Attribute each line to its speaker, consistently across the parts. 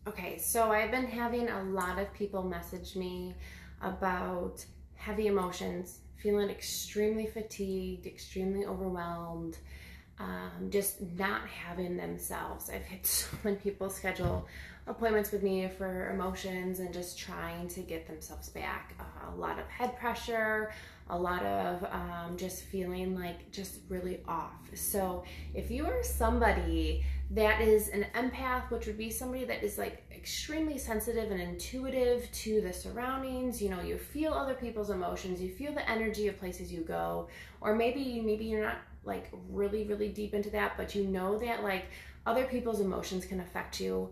Speaker 1: Okay, so I've been having a lot of people message me about heavy emotions, feeling extremely fatigued, extremely overwhelmed, just not having themselves. I've had so many people schedule appointments with me for emotions and just trying to get themselves back. A lot of head pressure, a lot of just feeling like just really off. So if you are somebody that is an empath, which would be somebody that is like extremely sensitive and intuitive to the surroundings, you feel other people's emotions, you feel the energy of places you go, or maybe you're not like really deep into that, but you know that like other people's emotions can affect you.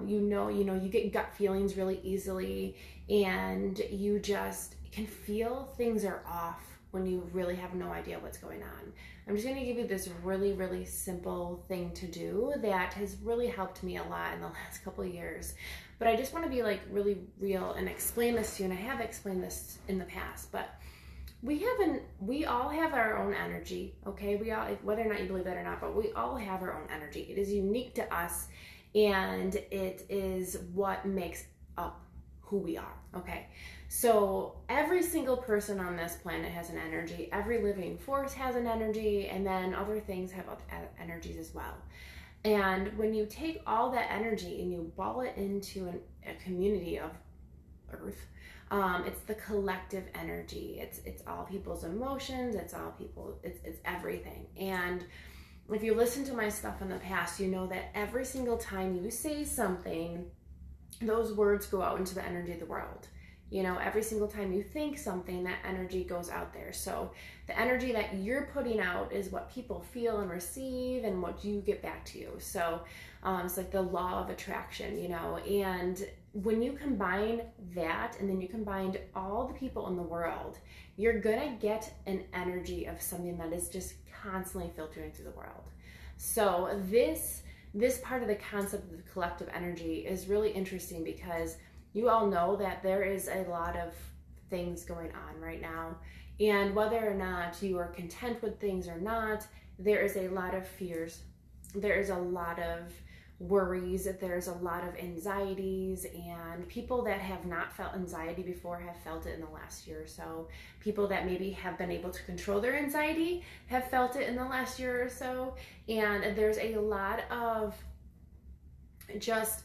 Speaker 1: You get gut feelings really easily, and you just can feel things are off when you really have no idea what's going on. I'm just going to give you this really simple thing to do that has really helped me a lot in the last couple of years. But I just want to be like really real and explain this to you, and I have explained this in the past, but we all have our own energy, okay? We all, whether or not you believe that or not, but we all have our own energy. It is unique to us, and it is what makes up who we are, okay? So every single person on this planet has an energy. Every living force has an energy, and then other things have energies as well. And when you take all that energy and you ball it into a community of Earth, it's the collective energy. It's all people's emotions. It's all people. It's everything. And if you listen to my stuff in the past, you know that every single time you say something, those words go out into the energy of the world. Every single time you think something, that energy goes out there. So the energy that you're putting out is what people feel and receive and what you get back to you. So it's like the law of attraction, and when you combine that and then you combine all the people in the world, you're gonna get an energy of something that is just constantly filtering through the world. So this part of the concept of the collective energy is really interesting because you all know that there is a lot of things going on right now. And whether or not you are content with things or not, there is a lot of fears. There is a lot of worries. There's a lot of anxieties, and people that have not felt anxiety before have felt it in the last year or so. People that maybe have been able to control their anxiety have felt it in the last year or so. And there's a lot of just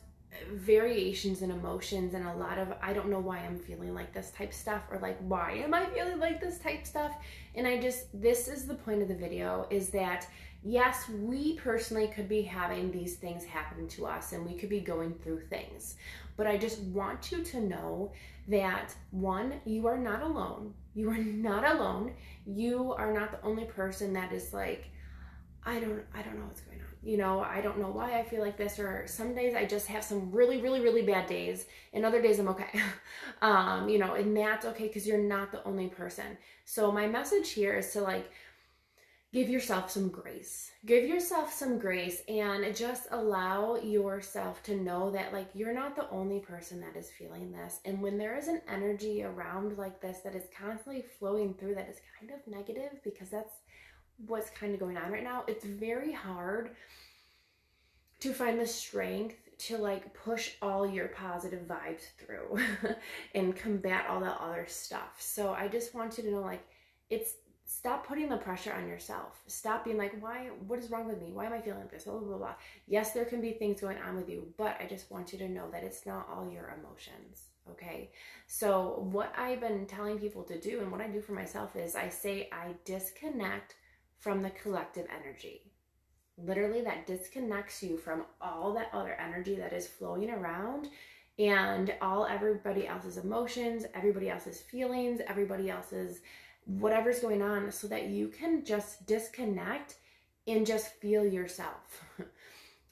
Speaker 1: variations in emotions and a lot of I don't know why I'm feeling like this type stuff, or like why am I feeling like this type stuff. And this is the point of the video, is that yes, we personally could be having these things happen to us and we could be going through things, but I just want you to know that one, you are not alone. You are not alone. You are not the only person that is like, I don't know what's going on. I don't know why I feel like this, or some days I just have some really bad days, and other days I'm okay. And that's okay because you're not the only person. So my message here is to like give yourself some grace. Give yourself some grace and just allow yourself to know that like you're not the only person that is feeling this. And when there is an energy around like this that is constantly flowing through that is kind of negative, because that's what's kind of going on right now, it's very hard to find the strength to like push all your positive vibes through and combat all that other stuff. So I just want you to know, like, stop putting the pressure on yourself. Stop being like, what is wrong with me? Why am I feeling like this? Blah, blah, blah. Yes, there can be things going on with you, but I just want you to know that it's not all your emotions. Okay. So what I've been telling people to do, and what I do for myself, is I disconnect from the collective energy. Literally, that disconnects you from all that other energy that is flowing around and everybody else's emotions, everybody else's feelings, everybody else's whatever's going on, so that you can just disconnect and just feel yourself.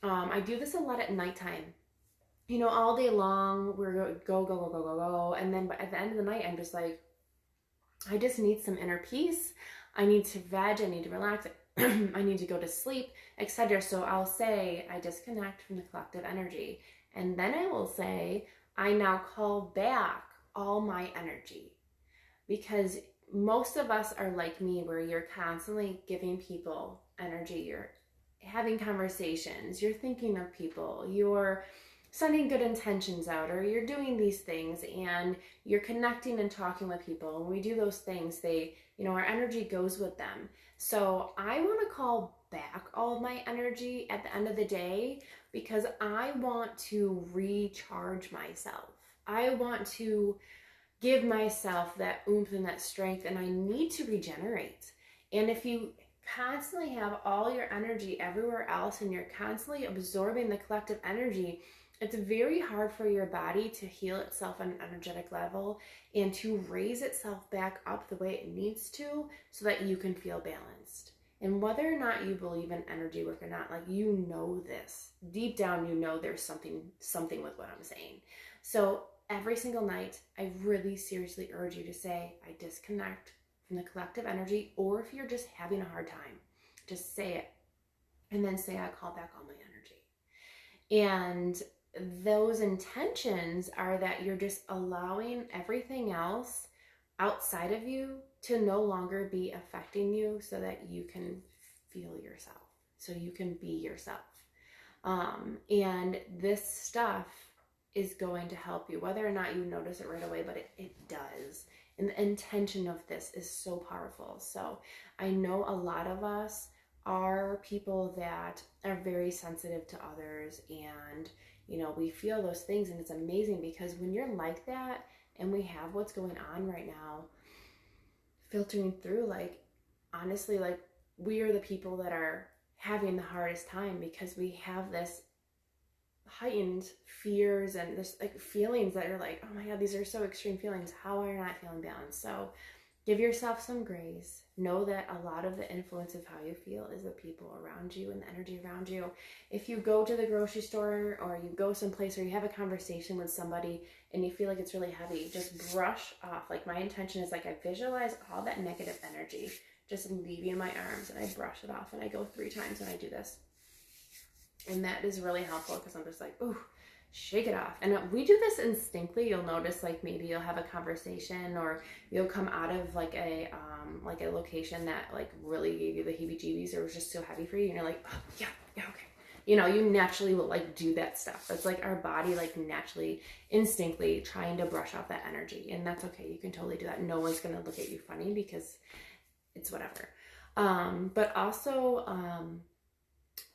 Speaker 1: I do this a lot at nighttime. All day long we're go, and then at the end of the night I'm just like, I just need some inner peace. I need to veg, I need to relax, I need to go to sleep, etc. So I'll say I disconnect from the collective energy, and then I will say I now call back all my energy, because most of us are like me, where you're constantly giving people energy, you're having conversations, you're thinking of people, you're sending good intentions out, or you're doing these things and you're connecting and talking with people. When we do those things, they, our energy goes with them. So I want to call back all of my energy at the end of the day because I want to recharge myself. I want to give myself that oomph and that strength, and I need to regenerate. And if you constantly have all your energy everywhere else and you're constantly absorbing the collective energy, it's very hard for your body to heal itself on an energetic level and to raise itself back up the way it needs to so that you can feel balanced. And whether or not you believe in energy work or not, like, you know this. Deep down, you know there's something with what I'm saying. So every single night, I really seriously urge you to say, I disconnect from the collective energy, or if you're just having a hard time, just say it. And then say, I call back all my energy. And those intentions are that you're just allowing everything else outside of you to no longer be affecting you so that you can feel yourself, so you can be yourself. And this stuff is going to help you, whether or not you notice it right away, but it does. And the intention of this is so powerful. So I know a lot of us are people that are very sensitive to others, and we feel those things, and it's amazing because when you're like that and we have what's going on right now filtering through, like, honestly, like, we are the people that are having the hardest time because we have this heightened fears and this like feelings that are like, oh my God, these are so extreme feelings. How are you not feeling balanced? So give yourself some grace. Know that a lot of the influence of how you feel is the people around you and the energy around you. If you go to the grocery store or you go someplace or you have a conversation with somebody and you feel like it's really heavy, just brush off. Like, my intention is, like, I visualize all that negative energy just leaving my arms, and I brush it off, and I go 3 times when I do this. And that is really helpful because I'm just like, ooh, shake it off. And we do this instinctively. You'll notice, like, maybe you'll have a conversation or you'll come out of like a location that like really gave you the heebie-jeebies or was just so heavy for you, and you're like, oh, yeah, okay. You naturally will like do that stuff. It's like our body like naturally, instinctively trying to brush off that energy, and that's okay. You can totally do that. No one's gonna look at you funny because it's whatever. But also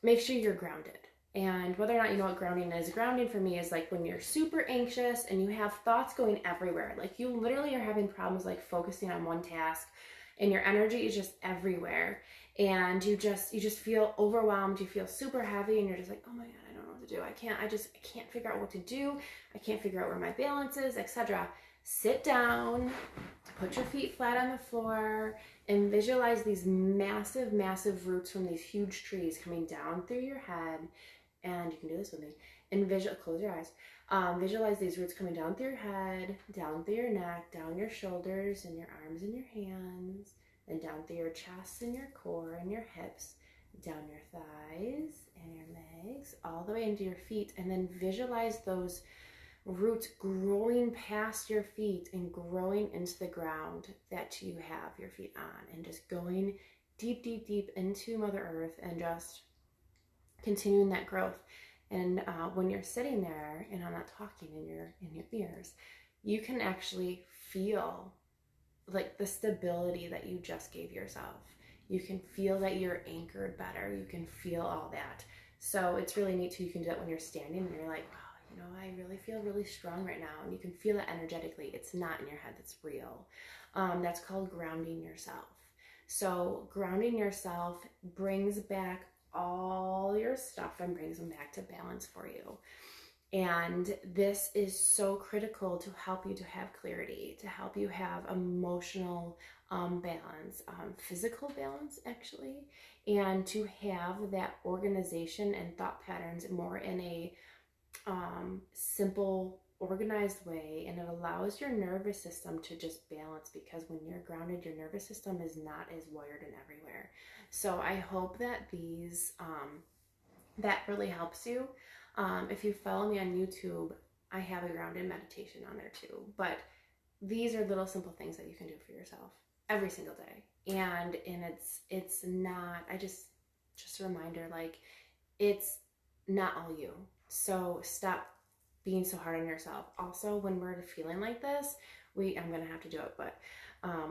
Speaker 1: make sure you're grounded. And whether or not you know what grounding is, grounding for me is like when you're super anxious and you have thoughts going everywhere. Like, you literally are having problems like focusing on one task, and your energy is just everywhere. And you just feel overwhelmed. You feel super heavy, and you're just like, oh my God, I don't know what to do. I can't figure out what to do. I can't figure out where my balance is, etc. Sit down, put your feet flat on the floor, and visualize these massive, massive roots from these huge trees coming down through your head. And you can do this with me. And close your eyes. Visualize these roots coming down through your head, down through your neck, down your shoulders and your arms and your hands, and down through your chest and your core and your hips, down your thighs and your legs, all the way into your feet. And then visualize those roots growing past your feet and growing into the ground that you have your feet on, and just going deep, deep, deep into Mother Earth and just continuing that growth. And when you're sitting there and I'm not talking in your ears, you can actually feel like the stability that you just gave yourself. You can feel that you're anchored better. You can feel all that. So it's really neat too. You can do that when you're standing and you're like, wow, I really feel really strong right now. And you can feel it energetically. It's not in your head, it's real. That's called grounding yourself. So grounding yourself brings back all your stuff and brings them back to balance for you. And this is so critical to help you to have clarity, to help you have emotional balance, physical balance actually, and to have that organization and thought patterns more in a simple, organized way. And it allows your nervous system to just balance, because when you're grounded, your nervous system is not as wired and everywhere. So I hope that that really helps you. If you follow me on YouTube, I have a grounded meditation on there too. But these are little simple things that you can do for yourself every single day. And it's not, just a reminder, like, it's not all you. So stop being so hard on yourself. Also, when we're feeling like this, I'm gonna have to do it, but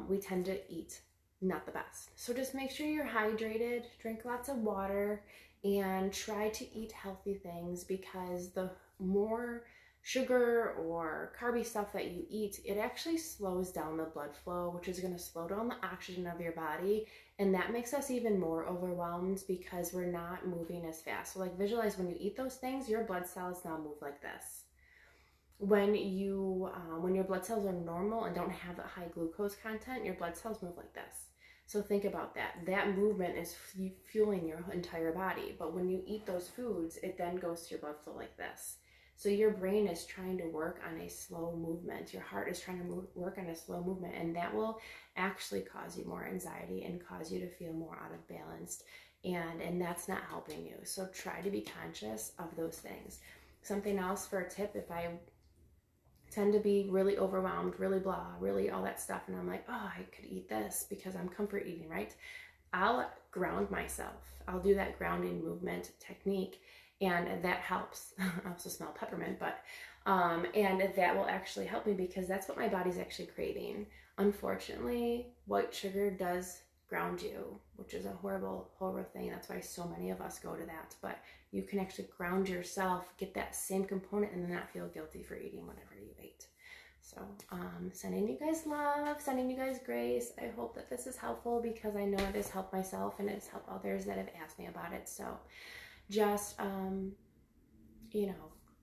Speaker 1: we tend to eat not the best. So just make sure you're hydrated, drink lots of water, and try to eat healthy things, because the more sugar or carby stuff that you eat, it actually slows down the blood flow, which is going to slow down the oxygen of your body, and that makes us even more overwhelmed because we're not moving as fast. So like, visualize when you eat those things, your blood cells now move like this. When your blood cells are normal and don't have that high glucose content, your blood cells move like this. So think about that. That movement is fueling your entire body. But when you eat those foods, it then goes to your blood flow like this. So your brain is trying to work on a slow movement. Your heart is trying to work on a slow movement, and that will actually cause you more anxiety and cause you to feel more out of balance. And that's not helping you. So try to be conscious of those things. Something else for a tip, if I tend to be really overwhelmed, really blah, really all that stuff, and I'm like, oh, I could eat this because I'm comfort eating, right? I'll ground myself. I'll do that grounding movement technique, and that helps. I also smell peppermint, but and that will actually help me, because that's what my body's actually craving. Unfortunately, white sugar does ground you, which is a horrible thing. That's why so many of us go to that. But you can actually ground yourself, get that same component, and then not feel guilty for eating whatever you ate. So sending you guys love, sending you guys grace. I hope that this is helpful, because I know it has helped myself and it has helped others that have asked me about it. So just,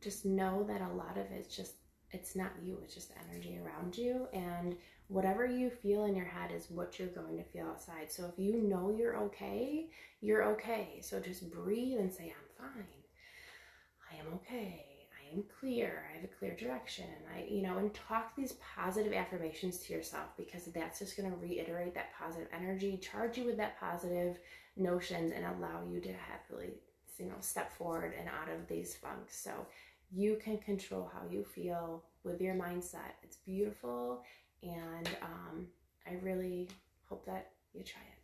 Speaker 1: just know that a lot of it's not you, it's just the energy around you, and whatever you feel in your head is what you're going to feel outside. So if you know you're okay, you're okay. So just breathe and say, I'm fine. I am okay. I am clear. I have a clear direction. And talk these positive affirmations to yourself, because that's just going to reiterate that positive energy, charge you with that positive notions, and allow you to happily, step forward and out of these funks. So you can control how you feel with your mindset. It's beautiful, and I really hope that you try it.